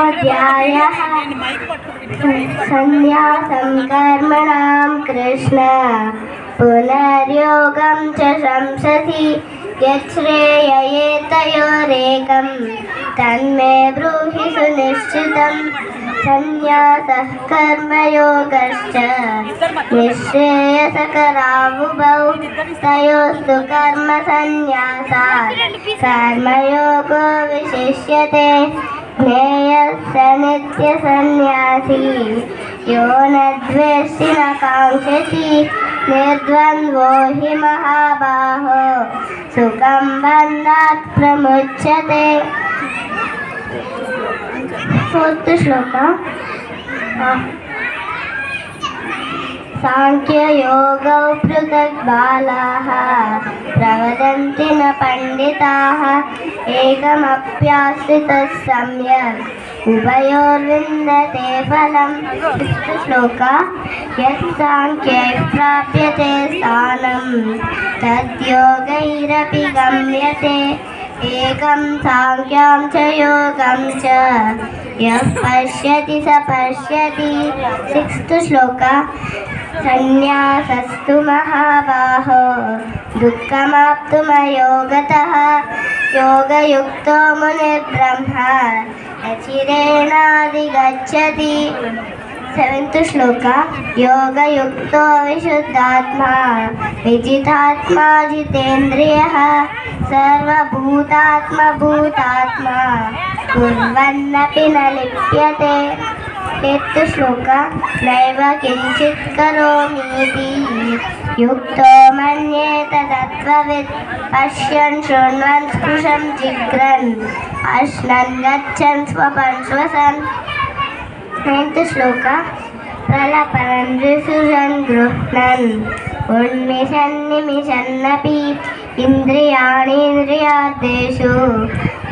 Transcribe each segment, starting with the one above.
अध्यायः सन्न्यासं कर्मणां कृष्ण पुनर्योगं च शंससि यच्छ्रेययेतयोरेकं तन्मे ब्रूहि सुनिश्चितं सन्न्यासः कर्मयोगश्च निःश्रेयसकरावुभौ तयोस्तु कर्मसन्न्यासात् कर्मयोगो विशिष्यते ज्ञेयः स नित्यसन्न्यासी यो न द्वेष्टि न काङ्क्षति निर्द्वन्द्वो हि महाबाहो सुखं बन्धात् प्रमुच्यते। फोर्थ श्लोक सांख्ययोगौ पृथक् बालाः प्रवदन्ति न पण्डिताः एकमप्यास्थितः सम्यक् उभयोर्विन्दते फलम्। श्लोक यत् सांख्यैः प्राप्यते स्थानं तद्योगैरपि गम्यते एकं सांख्यं च योगं च यः पश्यति स पश्यति। सिक्स्थ श्लोक सन्न्यासस्तु महाबाहो दुःखमाप्तुमयोगतः योगयुक्तो मुनिर्ब्रह्म अचिरेणाधिगच्छति। सेवेंथ श्लोक योगयुक्तो विशुद्धात्मा विजितात्मा जितेन्द्रियः सर्वभूतात्मा भूतात्मा कुर्वन्नपि न लिप्यते। एट्थ श्लोक नैव किञ्चित् करोमीति युक्तो मन्येत तत्त्ववित् पश्यन् शृण्वन् स्पृशन् जिघ्रन् अश्नन् गच्छन् स्वपन् श्वसन्। नैन्थ श्लोक प्रलपन् ऋसृजन् गृह्णन् उन्मिषन् निमिषन्नपि इन्द्रियाणीन्द्रियार्थेषु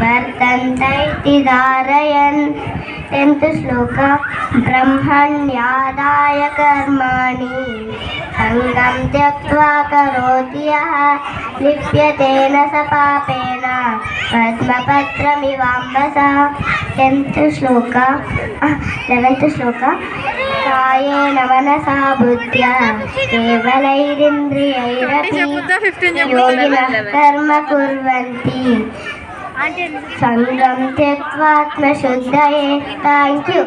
वर्तन्त इति धारयन्। टेन्थ श्लोक ब्रह्मण्यादाय कर्माणि सङ्गं त्यक्त्वा करोति यः लिप्यते न स पापेन पद्मपत्रमिवाम्बसा। टेन्थ श्लोक 11th श्लोक कायेन मनसा बुद्ध्या केवलैरिन्द्रियैरपि योगिनः कर्म कुर्वन्ति सङ्गं त्यक्त्वा आत्मशुद्धये। Thank you.